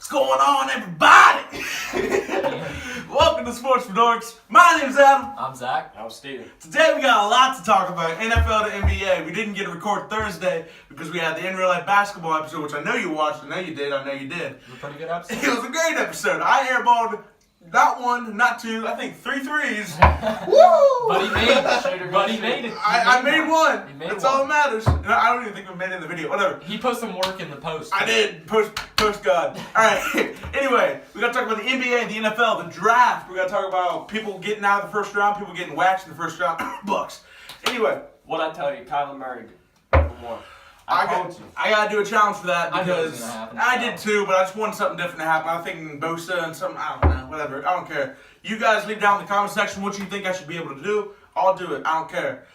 What's going on, everybody? Welcome to Sports for Dorks. My name's Adam. I'm Zach. I'm Steven. Today we got a lot to talk about, NFL to NBA. We didn't get to record Thursday because we had the In Real Life Basketball episode, which I know you watched. I know you did. It was a pretty good episode. It was a great episode. I airballed not one, not two, I think 3 threes. Woo! But he made it. I made one. He made That's one. all that matters. No, I don't even think we made it in the video. Whatever. He put some work in the post. I did. Post God. Alright. Anyway, we gotta talk about the NBA, the NFL, the draft. We gotta talk about people getting out of the first round, people getting waxed in the first round. Bucks. Anyway. What'd I tell you? KYLER Murray, number one. I gotta do a challenge for that I knew it was because gonna happen. I did too, but I just wanted something different to happen. I'm thinking Bosa and something, I don't know, whatever. I don't care. You guys leave down in the comment section what you think I should be able to do. I'll do it. I don't care.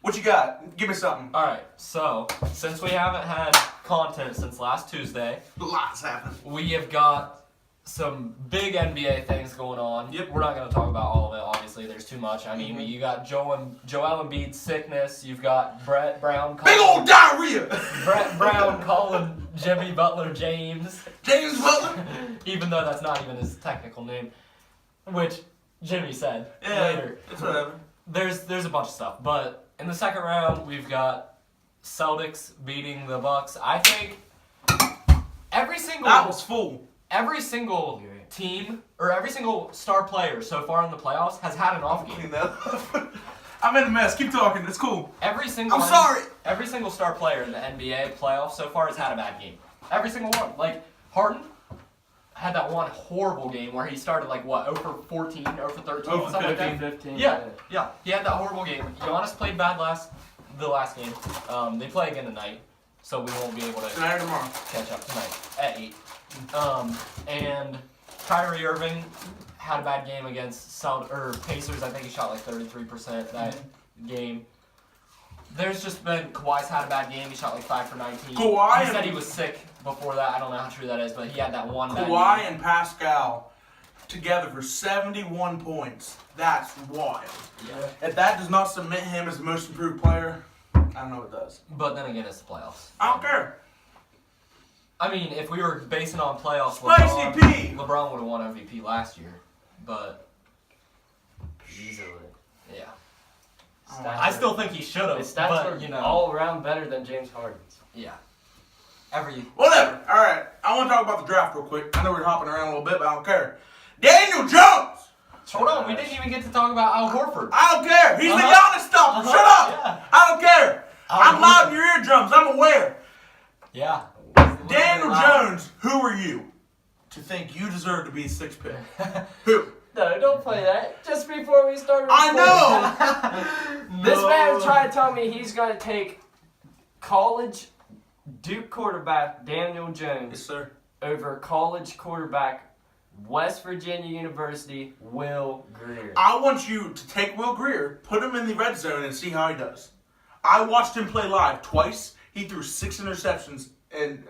What you got? Give me something. Alright, so, since we haven't had content since last Tuesday, Lots happened. we have got some big NBA things going on. Yep. We're not going to talk about all of it, obviously. There's too much. I mean, you got Joel Embiid's sickness. You've got Brett Brown Big old diarrhea! Brett Brown calling Jimmy Butler James. James Butler? Even though that's not even his technical name. Which Jimmy said Yeah, later. it's whatever. There's a bunch of stuff. But in the second round, we've got Celtics beating the Bucks. I think every single team or every single star player so far in the playoffs has had an off game. Clean that up. I'm in a mess. Keep talking. It's cool. Every single star player in the NBA playoffs so far has had a bad game. Every single one. Like Harden had that one horrible game where he started like what, 0 for 14, 0 for 13, Oh, something like that. 15. Yeah. He had that horrible game. Giannis played bad the last game. They play again tonight, so we won't be able to Tonight or tomorrow? catch up tonight at 8. And Kyrie Irving had a bad game against Pacers. I think he shot like 33% that game. There's just been Kawhi's had a bad game. He shot like 5 for 19. He said he was sick before that. I don't know how true that is, but he had that one bad Kawhi game. and Pascal together for 71 points. That's wild. Yeah. If that does not submit him as the most improved player, I don't know what does. But then again, it's the playoffs. I don't care. I mean, if we were basing on playoffs, Spicy P! LeBron would have won MVP last year. But Easily. yeah, Oh, I still think he should have. His stats But were you know, all around better than James Harden's. yeah. Whatever. Alright, I want to talk about the draft real quick. I know we're hopping around a little bit, but I don't care. Daniel Jones! Hold on, we didn't even get to talk about Al Horford. I don't care. He's the Giannis stopper. Shut up! Yeah. I don't care. I'm loud in your eardrums. I'm aware. Yeah. Daniel Jones, who are you to think you deserve to be the 6th pick? Who? No, don't play that. Just before we start I recording. This man tried to tell me he's going to take college Duke quarterback Daniel Jones Yes, sir. over college quarterback West Virginia University Will Grier. I want you to take Will Grier, put him in the red zone, and see how he does. I watched him play live twice. He threw 6 interceptions and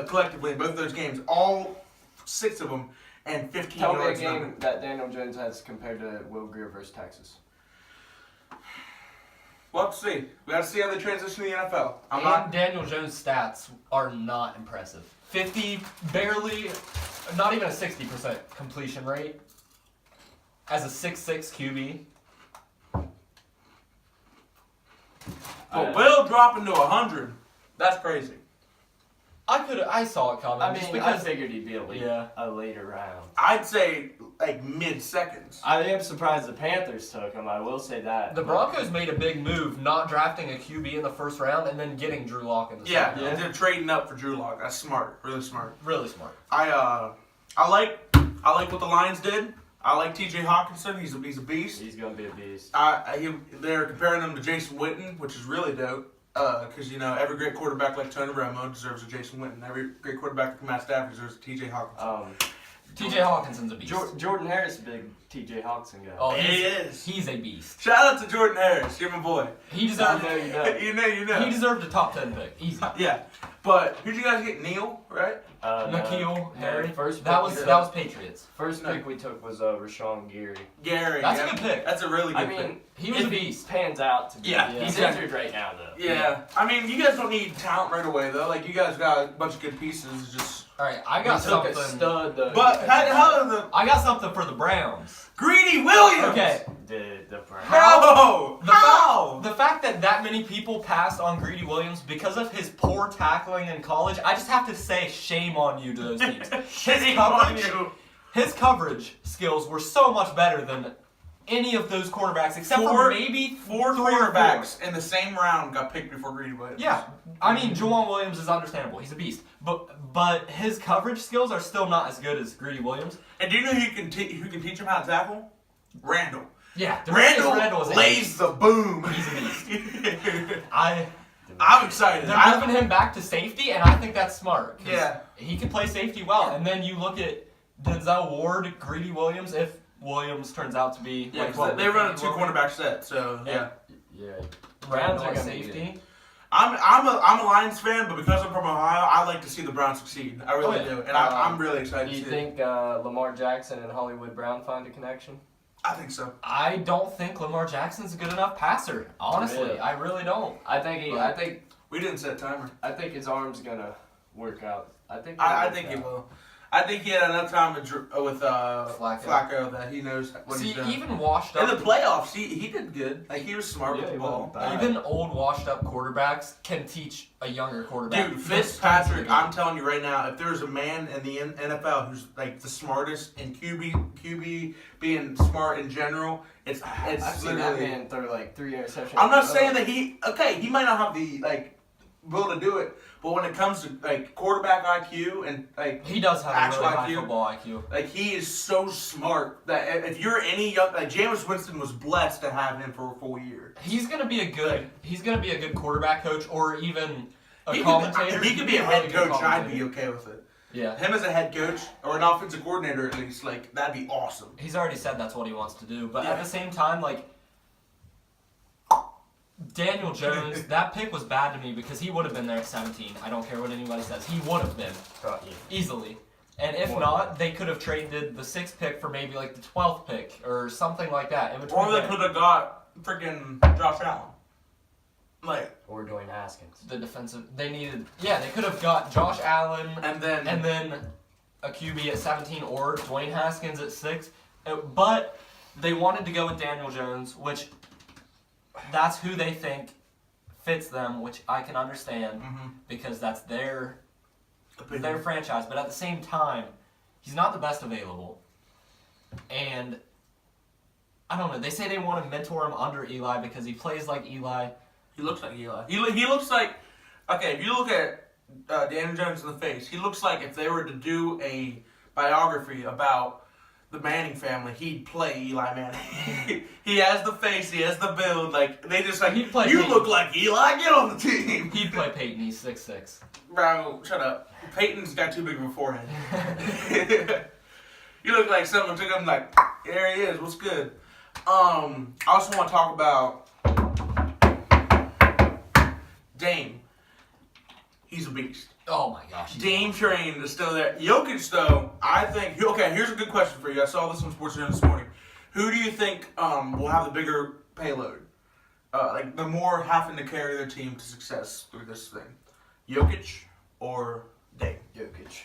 collectively in both of those games, all 6 of them, and 15 Tell me a yards. game that Daniel Jones has compared to Will Grier versus Texas. We'll have to see. We have to see how they transition to the NFL. Daniel Jones' stats are not impressive. 50, barely, not even a 60% completion rate as a 6'6" QB. But Will dropping to 100, that's crazy. I saw it coming. I just mean, because I figured he'd be a later round. I'd say like mid-seconds. I am surprised the Panthers took him. I will say that. the Broncos made a big move, not drafting a QB in the first round and then getting Drew Lock in the second round. They're trading up for Drew Lock. That's smart, really smart. Really smart. I like what the Lions did. I like T.J. Hawkinson. He's a beast. He's gonna be a beast. They're comparing him to Jason Witten, which is really dope. Because, every great quarterback like Tony Romo deserves a Jason Witten. Every great quarterback like Matt Stafford deserves a T.J. Hawkinson. T.J. Hawkinson's a beast. Jordan Harris, big T.J. Hawkinson guy. Oh, he is. He's a beast. Shout out to Jordan Harris. You're my boy. He deserved. You know. He deserved a top 10 pick. Easy. Yeah. But who'd you guys get? Neal, right? N'Keal Harry. First that was Patriots. First pick we took was Rashawn Gary. Gary. That's a good pick. That's a really good pick. He was a beast. Pans out to be. Yeah. He's injured right now though. Yeah. I mean, you guys don't need talent right away though. Like you guys got a bunch of good pieces. Just All right, I He got took a something. stud. But how the I got something for the Browns. Greedy Williams? Okay, The Browns. Bro, The how? the fact that many people passed on Greedy Williams because of his poor tackling in college, I just have to say shame on you to those teams. Shame on you. His coverage skills were so much better than any of those cornerbacks, except for maybe Four three or quarterbacks in the same round got picked before Greedy Williams. Yeah, I mean, Jawan Williams is understandable. He's a beast. But his coverage skills are still not as good as Greedy Williams. And do you know who can teach him how to tackle? Randall. Yeah, Randall is a lays the boom. He's a beast. I'm excited. They're moving him back to safety, and I think that's smart. 'Cause Yeah. he can play safety well. And then you look at Denzel Ward, Greedy Williams, if Williams turns out to be Yeah, like 'cause what they we run a think two he will be. cornerback set, so yeah. Yeah. Browns are gonna safety. I'm a Lions fan, but because I'm from Ohio, I like to see the Browns succeed. I really Oh, yeah. do, and I'm really excited Do to you see think Lamar Jackson and Hollywood Brown find a connection? it. I think so. I don't think Lamar Jackson's a good enough passer. Honestly, Really? I really don't. I think We didn't set a timer. his arm's gonna work out. I think He will. I think he had enough time with Flacco. that he knows what See, he's doing. even washed In up. the playoffs, he did good. Like, he was smart with Yeah, the he ball. wasn't bad. Even old washed up quarterbacks can teach a younger quarterback. Dude, Fitzpatrick, I'm telling you right now, if there's a man in the NFL who's like the smartest in QB being smart in general, it's I've seen that literally. man throw like 3 interceptions. I'm not saying that he might not have the will to do it, but when it comes to like quarterback IQ and like He does have a actual really high IQ. football IQ. like he is so smart that if you're any young Jameis Winston was blessed to have him for a full year. He's gonna be a good quarterback coach or even a He commentator. could be a really head good coach. I'd commentator. be okay with it. Yeah. Him as a head coach or an offensive coordinator at least, like that'd be awesome. He's already said that's what he wants to do, but at Yeah. the same time, like Daniel Jones, that pick was bad to me because he would have been there at 17. I don't care what anybody says. He would have been easily. And if not, they could have traded the 6th pick for maybe like the 12th pick or something like that. In between Or they there. could have got freaking Josh Allen. Like Or Dwayne Haskins. The defensive, they could have got Josh Allen and then a QB at 17 or Dwayne Haskins at 6. But they wanted to go with Daniel Jones, which that's who they think fits them, which I can understand because that's their franchise. But at the same time, he's not the best available. And I don't know. They say they want to mentor him under Eli because he plays like Eli. He looks like Eli. He looks like, okay, if you look at Daniel Jones in the face, he looks like if they were to do a biography about the Manning family, he'd play Eli Manning. He has the face, he has the build, like, they just like, He'd play you Peyton. look like Eli, get on the team. He'd play Peyton. He's 6'6". Bro, shut up. Peyton's got too big of a forehead. You look like someone took him like, there he is, what's good? I also want to talk about Dame. He's a beast. Oh my gosh. Dame train is still there. Jokic, though, I think. Okay, here's a good question for you. I saw this on SportsCenter this morning. Who do you think will have the bigger payload? Like the more having to carry their team to success through this thing, Jokic or Dame? Jokic.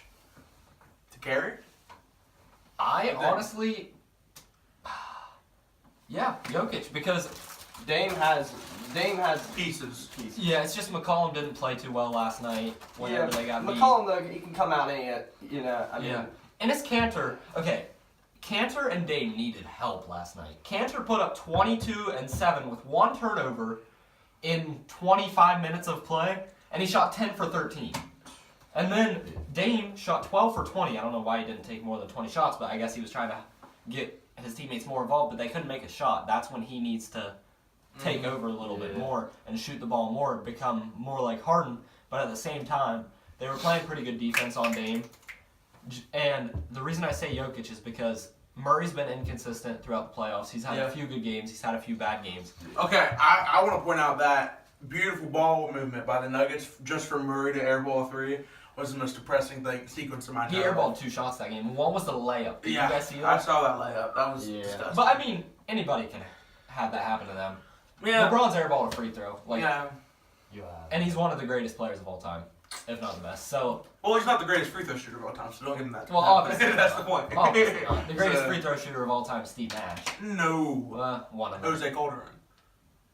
To carry? I honestly, yeah, Jokic, because Dame has Pieces. yeah, it's just McCollum didn't play too well last night whenever they got beat. McCollum, though, he can come out and I mean, Yeah, and it's Cantor. Okay, Cantor and Dame needed help last night. Cantor put up 22 and 7 with 1 turnover in 25 minutes of play, and he shot 10 for 13. And then Dame shot 12 for 20. I don't know why he didn't take more than 20 shots, but I guess he was trying to get his teammates more involved, but they couldn't make a shot. That's when he needs to take over a little bit more and shoot the ball more, become more like Harden. But at the same time, they were playing pretty good defense on Dame. And the reason I say Jokic is because Murray's been inconsistent throughout the playoffs. He's had a few good games. He's had a few bad games. Okay, I want to point out that beautiful ball movement by the Nuggets just from Murray to airball 3 was the most depressing sequence of my He entire life. airballed 2 shots that game. One was the layup. Did Yeah, you guys see that? I saw that layup. That was disgusting. But I mean, anybody can have that happen to them. Yeah. LeBron's airballed a free throw. Yeah. you have. And he's one of the greatest players of all time. if not the best. So, Well, he's not the greatest free throw shooter of all time, so don't give him that. well, obviously that's not. the point. Obviously not. The greatest So- free throw shooter of all time, Steve Nash. No. One of them. Jose Calderon.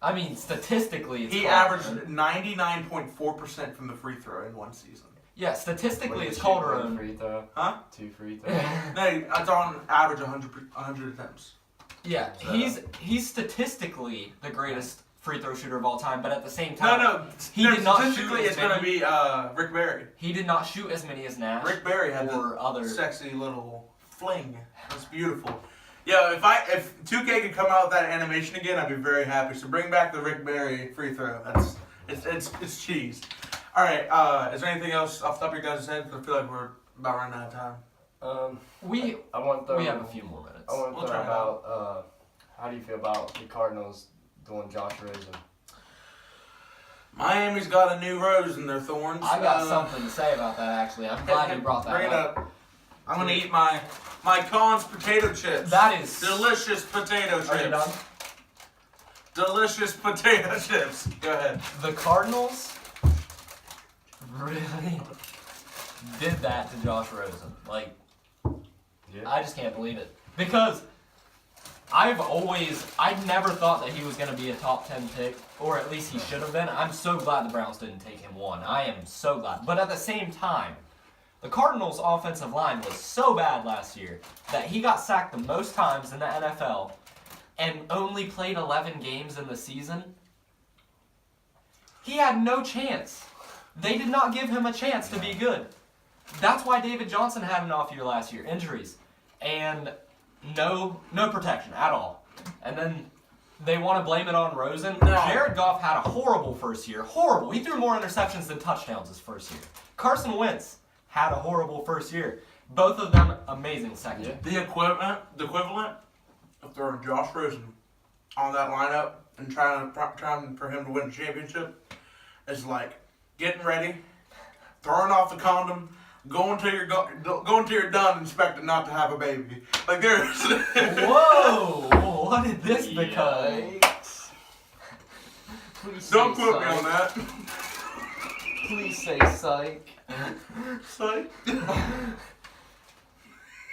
I mean, statistically, it's He Calderon. averaged 99.4% from the free throw in one season. Yeah, statistically, Wait, it's shoot one Calderon. free throw. Huh? 2 free throws. No, that's on average 100 attempts. Yeah, he's statistically the greatest free throw shooter of all time, but at the same time, he did not shoot statistically, as it's going to many. be Rick Barry. He did not shoot as many as Nash. Rick Barry had or the other. sexy little fling. That's beautiful. Yeah, if 2K could come out with that animation again, I'd be very happy. So bring back the Rick Barry free throw. It's cheese. All right. Is there anything else off the top of your guys' heads? I feel like we're about running out of time. We We have a few more minutes. I want to We'll throw try it about how do you feel about the Cardinals doing Josh Rosen? Miami's got a new rose in their thorns. I got something to say about that actually. I'm glad you brought that Bring it up. up. I'm gonna eat my Conn's potato chips. That is delicious potato Are you chips. done? Delicious potato chips. Go ahead. The Cardinals really did that to Josh Rosen. Like, Yeah. I just can't believe it. Because I never thought that he was going to be a top 10 pick, or at least he should have been. I'm so glad the Browns didn't take him one. I am so glad. But at the same time, the Cardinals' offensive line was so bad last year that he got sacked the most times in the NFL and only played 11 games in the season. He had no chance. They did not give him a chance to be good. That's why David Johnson had an off year last year, injuries, and no protection at all. And then they want to blame it on Rosen. No. Jared Goff had a horrible first year. Horrible. He threw more interceptions than touchdowns his first year. Carson Wentz had a horrible first year. Both of them amazing second. Yeah. The equivalent of throwing Josh Rosen on that lineup and trying for him to win a championship is like getting ready, throwing off the condom, going till you're done, and expecting not to have a baby. Like there's. Whoa! What did this become? Yikes. Please Don't say quote me psych. on that. Please say psych. Psych.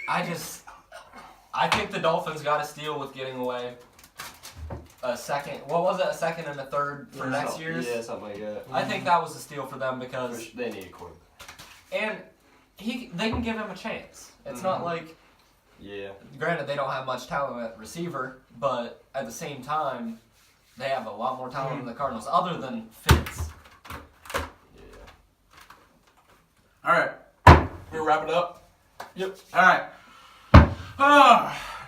I think the Dolphins got a steal with getting away a second. What was it? A second and a third for next year's? Yeah, something like that. I think that was a steal for them because They need a quarterback. and they can give him a chance. It's not like, Yeah. granted they don't have much talent at receiver, but at the same time they have a lot more talent than the Cardinals, other than Fitz. Yeah. All right. We'll wrap it up. Yep. All right.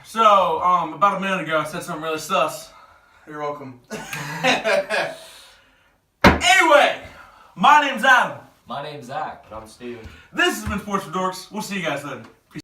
So about a minute ago I said something really sus. You're welcome. Anyway, my name's Adam. My name's Zach. And I'm Steven. This has been Sports for Dorks. We'll see you guys later.